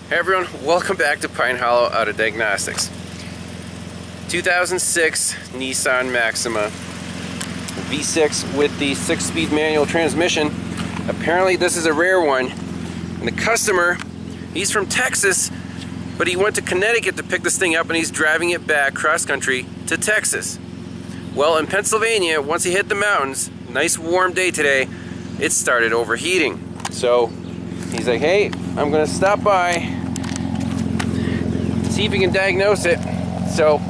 Hey everyone, welcome back to Pine Hollow Auto Diagnostics. 2006 Nissan Maxima V6 with the 6-speed manual transmission. Apparently this is a rare one. And the customer, he's from Texas, but he went to Connecticut to pick this thing up and he's driving it back cross-country to Texas. Well, in Pennsylvania, once he hit the mountains, nice warm day today, it started overheating. So he's like, hey, I'm gonna stop by, see if we can diagnose it. So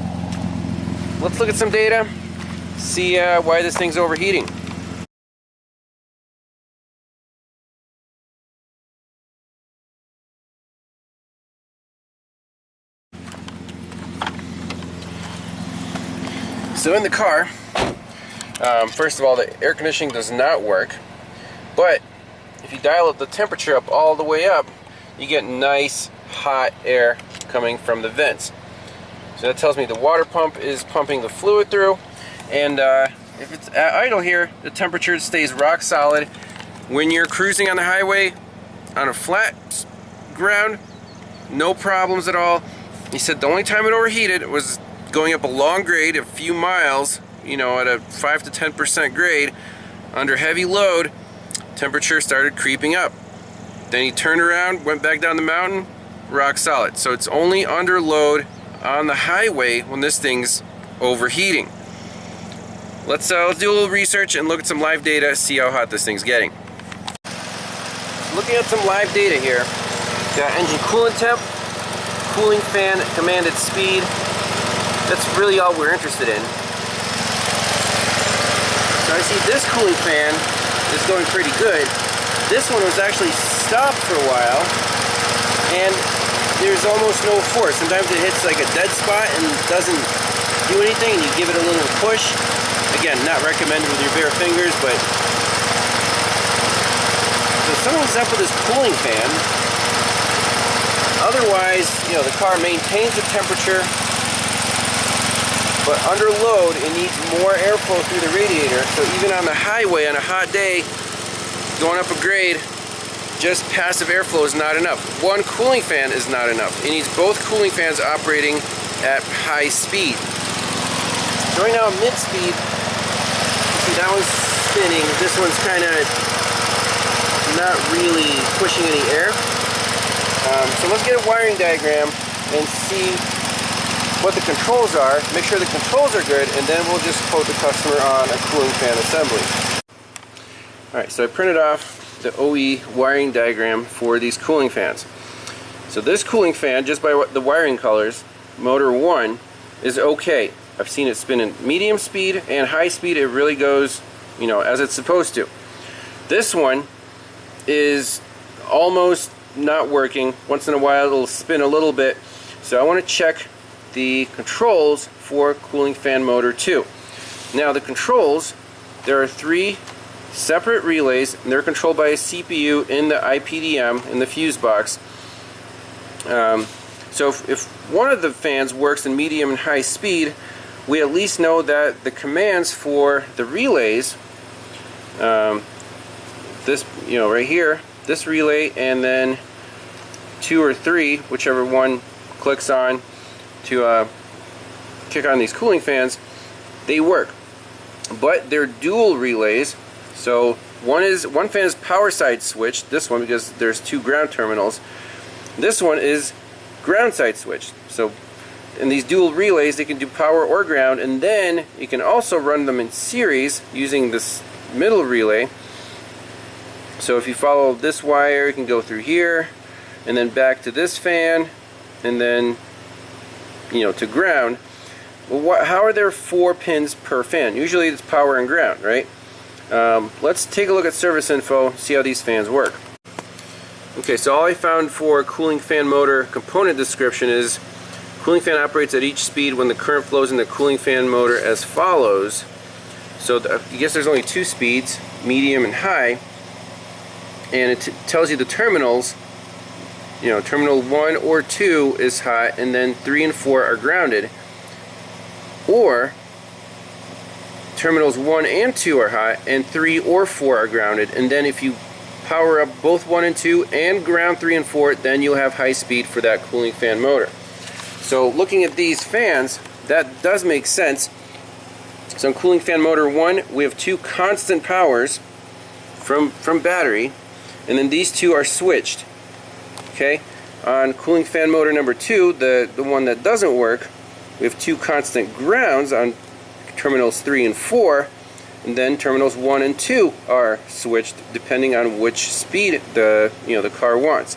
let's look at some data, see why this thing's overheating. So in the car, first of all, the air conditioning does not work, but if you dial the temperature up all the way up, you get nice hot air coming from the vents. So that tells me the water pump is pumping the fluid through, and if it's at idle here, the temperature stays rock solid. When you're cruising on the highway on a flat ground, no problems at all. He said the only time it overheated was going up a long grade, a few miles, you know, at a 5 to 10% grade, under heavy load, temperature started creeping up. Then he turned around, went back down the mountain, rock solid. So it's only under load on the highway when this thing's overheating. Let's do a little research and look at some live data, see how hot this thing's getting. Looking at some live data here, got engine coolant temp, cooling fan commanded speed. That's really all we're interested in. So I see this cooling fan is going pretty good. This one was actually stopped for a while, and there's almost no force. Sometimes it hits like a dead spot and doesn't do anything, and you give it a little push. Again, not recommended with your bare fingers, but so something's up with this cooling fan. Otherwise, you know, the car maintains the temperature, but under load, it needs more airflow through the radiator. So even on the highway on a hot day, going up a grade, just passive airflow is not enough. One cooling fan is not enough. It needs both cooling fans operating at high speed. So right now, mid-speed, you see that one's spinning. This one's kind of not really pushing any air. So let's get a wiring diagram and see what the controls are, make sure the controls are good, and then we'll just quote the customer on a cooling fan assembly. Alright, so I printed off the OE wiring diagram for these cooling fans. So this cooling fan, just by the wiring colors, motor 1, is okay. I've seen it spin in medium speed and high speed. It really goes, you know, as it's supposed to. This one is almost not working. Once in a while it'll spin a little bit. So I want to check the controls for cooling fan motor 2. Now the controls, there are 3 separate relays, and they're controlled by a CPU in the IPDM in the fuse box. So if one of the fans works in medium and high speed, we at least know that the commands for the relays, this, you know, right here, this relay, and then 2 or 3, whichever one clicks on to kick on these cooling fans, they work. But they're dual relays. So one fan is power side switched, this one, because there's 2 ground terminals. This one is ground side switched. So in these dual relays, they can do power or ground, and then you can also run them in series using this middle relay. So if you follow this wire, you can go through here and then back to this fan, and then, you know, to ground. Well, how are there 4 pins per fan? Usually it's power and ground, right? Let's take a look at service info, see how these fans work. Okay, so all I found for cooling fan motor component description is cooling fan operates at each speed when the current flows in the cooling fan motor as follows. So I guess there's only 2 speeds, medium and high, and it tells you the terminals. You know, terminal 1 or 2 is hot, and then 3 and 4 are grounded. Or terminals 1 and 2 are hot, and 3 or 4 are grounded. And then if you power up both 1 and 2 and ground 3 and 4, then you'll have high speed for that cooling fan motor. So looking at these fans, that does make sense. So on cooling fan motor 1, we have 2 constant powers from battery, and then these 2 are switched. Okay? On cooling fan motor number 2, the one that doesn't work, we have 2 constant grounds on terminals 3 and 4, and then terminals 1 and 2 are switched depending on which speed the car wants.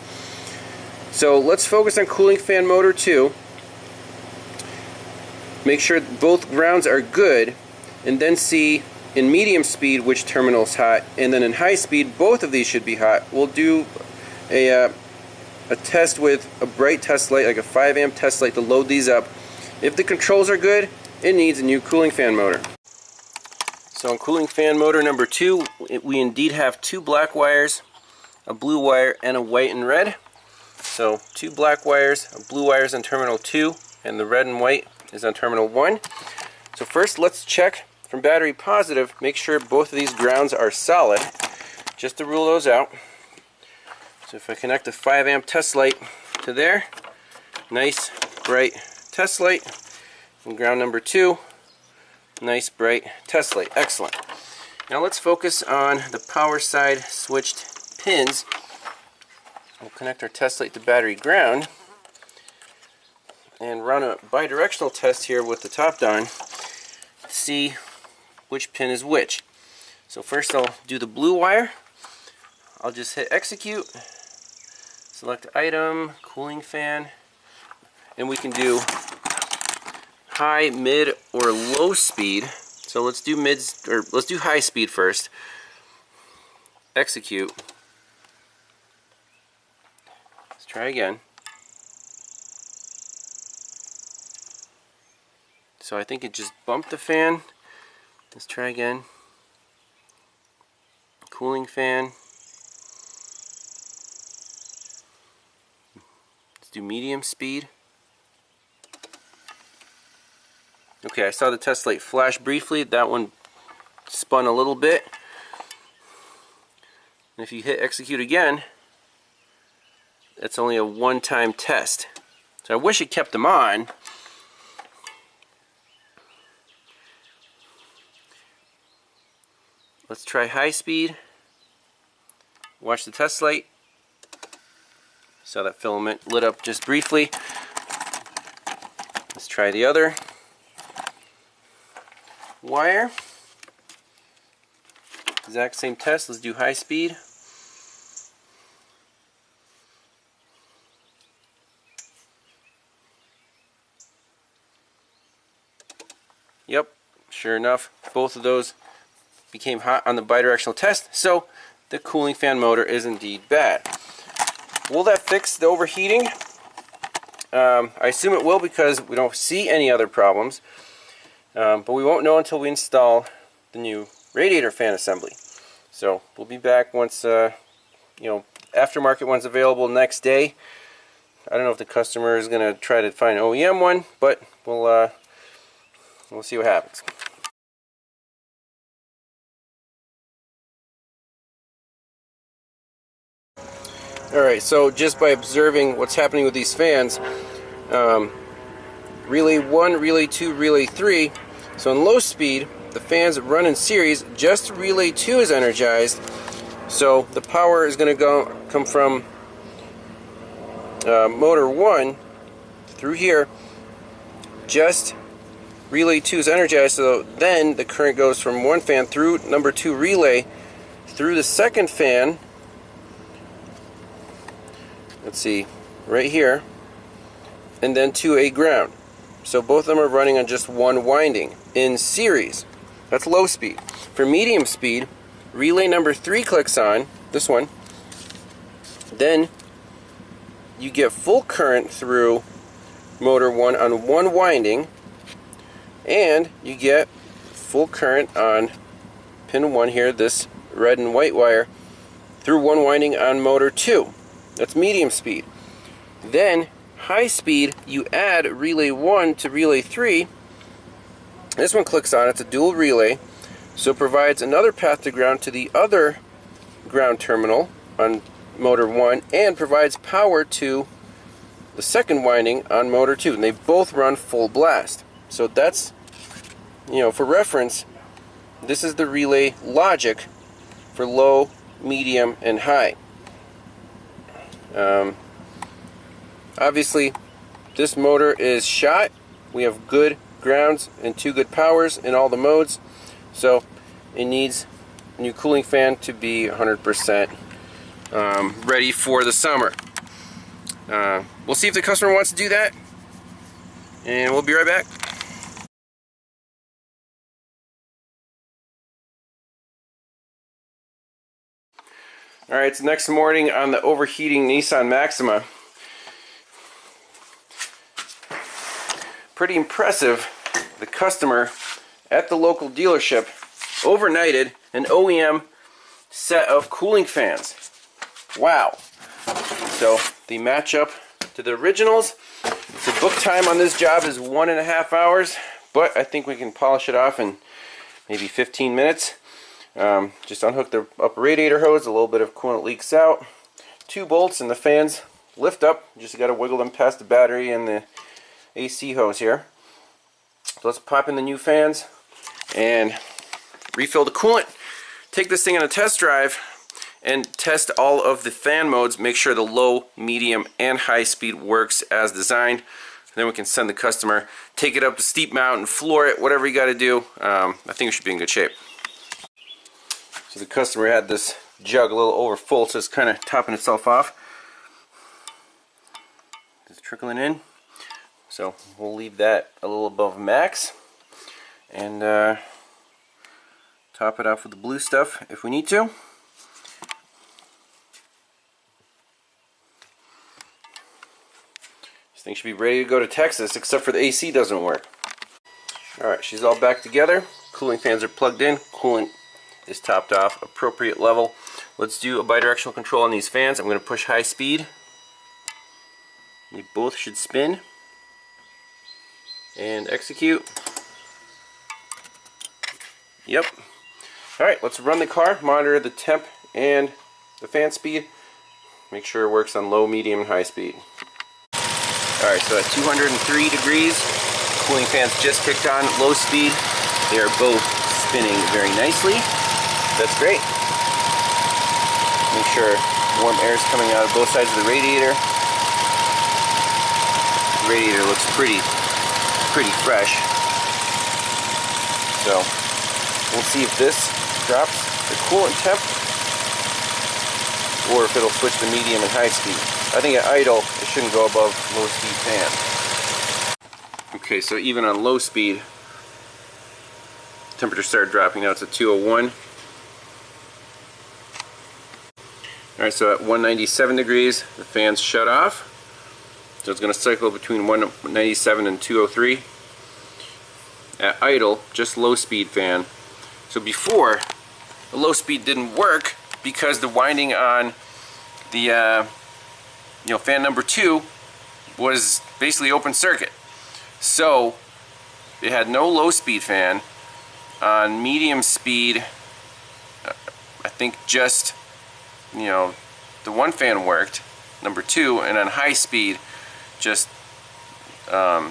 So let's focus on cooling fan motor 2. Make sure both grounds are good, and then see in medium speed which terminal is hot, and then in high speed both of these should be hot. We'll do a test with a bright test light, like a 5 amp test light, to load these up. If the controls are good, it needs a new cooling fan motor. So on cooling fan motor number 2, we indeed have 2 black wires, a blue wire, and a white and red. So 2 black wires, a blue wire is on terminal 2, and the red and white is on terminal 1. So first let's check from battery positive, make sure both of these grounds are solid, just to rule those out. So if I connect a 5 amp test light to there, nice bright test light, and ground number 2, nice bright test light. Excellent. Now let's focus on the power side switched pins. We'll connect our test light to battery ground and run a bidirectional test here with the TOPDON to see which pin is which. So first I'll do the blue wire. I'll just hit execute, select item, cooling fan, and we can do high, mid, or low speed. So let's do let's do high speed first. Execute. Let's try again. So I think it just bumped the fan. Let's try again. Cooling fan. Let's do medium speed. Okay, I saw the test light flash briefly. That one spun a little bit. And if you hit execute again, that's only a one-time test. So I wish it kept them on. Let's try high speed. Watch the test light. Saw that filament lit up just briefly. Let's try the other wire. Exact same test. Let's do high speed. Yep, sure enough, both of those became hot on the bidirectional test, so the cooling fan motor is indeed bad. Will that fix the overheating? I assume it will, because we don't see any other problems, but we won't know until we install the new radiator fan assembly. So we'll be back once aftermarket one's available next day. I don't know if the customer is going to try to find an OEM one, but we'll see what happens. Alright, so just by observing what's happening with these fans, relay 1, relay 2, relay 3, so in low speed, the fans run in series, just relay 2 is energized, so the power is going to come from motor 1 through here, just relay 2 is energized, so then the current goes from one fan through number 2 relay, through the second fan, let's see, right here, and then to a ground. So both of them are running on just one winding in series. That's low speed. For medium speed, relay number 3 clicks on, this one, then you get full current through motor 1 on one winding, and you get full current on pin 1 here, this red and white wire, through one winding on motor 2. That's medium speed. Then high speed, you add relay 1 to relay 3. This one clicks on, it's a dual relay, so it provides another path to ground to the other ground terminal, on motor 1 and provides power to the second winding on motor 2, and they both run full blast. So that's, for reference, this is the relay logic for low, medium, and high. Obviously, this motor is shot. We have good grounds and 2 good powers in all the modes, so it needs a new cooling fan to be 100% ready for the summer. We'll see if the customer wants to do that, and we'll be right back. Alright, it's next morning on the overheating Nissan Maxima. Pretty impressive. The customer at the local dealership overnighted an OEM set of cooling fans. Wow. So the matchup to the originals. The book time on this job is 1.5 hours, but I think we can polish it off in maybe 15 minutes. Just unhook the upper radiator hose, a little bit of coolant leaks out. 2 bolts and the fans lift up. Just got to wiggle them past the battery and the AC hose here. So let's pop in the new fans and refill the coolant. Take this thing on a test drive and test all of the fan modes. Make sure the low, medium, and high speed works as designed. Then we can send the customer, take it up the steep mountain, floor it, whatever you got to do. I think it should be in good shape. So the customer had this jug a little over full, so it's kind of topping itself off. Just trickling in. So we'll leave that a little above max and top it off with the blue stuff if we need to. This thing should be ready to go to Texas, except for the AC doesn't work. Alright, she's all back together. Cooling fans are plugged in. Coolant is topped off, appropriate level. Let's do a bidirectional control on these fans. I'm going to push high speed. They both should spin. And execute. Yep. Alright, let's run the car, monitor the temp and the fan speed. Make sure it works on low, medium, and high speed. Alright, so at 203 degrees, cooling fans just kicked on, low speed. They are both spinning very nicely. That's great. Make sure warm air is coming out of both sides of the radiator. The radiator looks pretty fresh. So we'll see if this drops the coolant temp or if it'll switch to medium and high speed. I think at idle it shouldn't go above low speed fan. Okay, so even on low speed, temperature started dropping. Now it's at 201. Alright, so at 197 degrees the fans shut off. So it's going to cycle between 197 and 203. At idle, just low speed fan. So before, the low speed didn't work because the winding on the fan number 2 was basically open circuit. So it had no low speed fan. On medium speed, I think just the one fan worked, number 2, and on high speed, just the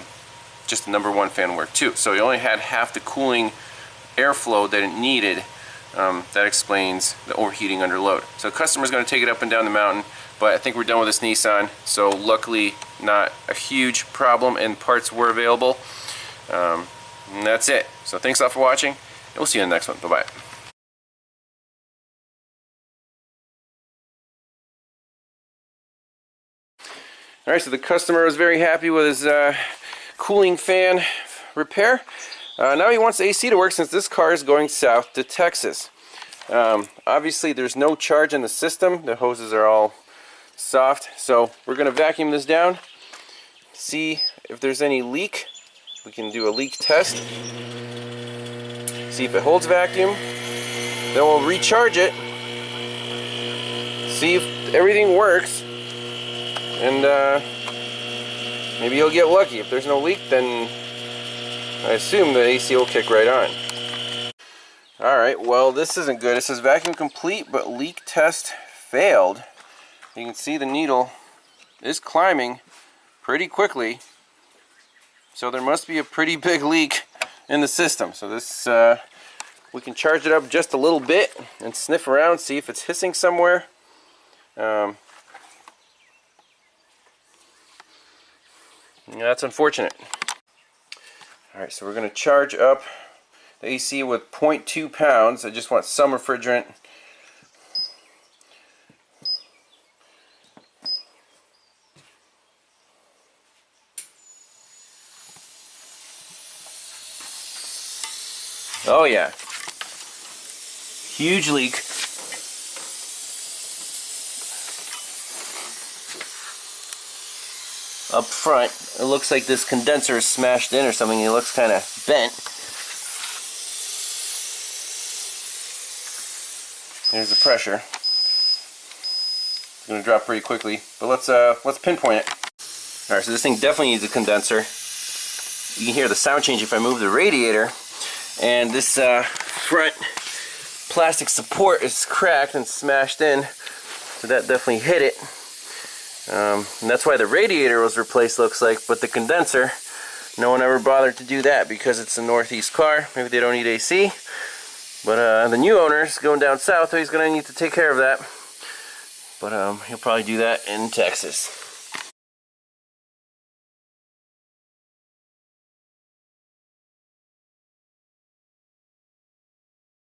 number 1 fan worked too. So it only had half the cooling airflow that it needed. That explains the overheating under load. So the customer's going to take it up and down the mountain, but I think we're done with this Nissan. So luckily, not a huge problem, and parts were available. And that's it. So thanks a lot for watching, and we'll see you in the next one. Bye-bye. Alright, so the customer was very happy with his cooling fan repair. Now he wants the AC to work since this car is going south to Texas. Obviously there's no charge in the system. The hoses are all soft. So we're going to vacuum this down, see if there's any leak. We can do a leak test. See if it holds vacuum. Then we'll recharge it. See if everything works. And maybe you'll get lucky. If there's no leak, then I assume the AC will kick right on. Alright, well this isn't good. It says vacuum complete, but leak test failed. You can see the needle is climbing pretty quickly, so there must be a pretty big leak in the system. So this we can charge it up just a little bit and sniff around, see if it's hissing somewhere. That's unfortunate. Alright, so we're going to charge up the AC with 0.2 pounds. I just want some refrigerant. Oh yeah, huge leak. Up front, it looks like this condenser is smashed in or something. It looks kind of bent. Here's the pressure. It's going to drop pretty quickly, but let's pinpoint it. All right, so this thing definitely needs a condenser. You can hear the sound change if I move the radiator. And this front plastic support is cracked and smashed in, so that definitely hit it. And that's why the radiator was replaced, looks like, but the condenser, no one ever bothered to do that because it's a Northeast car. Maybe they don't need AC. But the new owner's going down south, so he's going to need to take care of that. But he'll probably do that in Texas.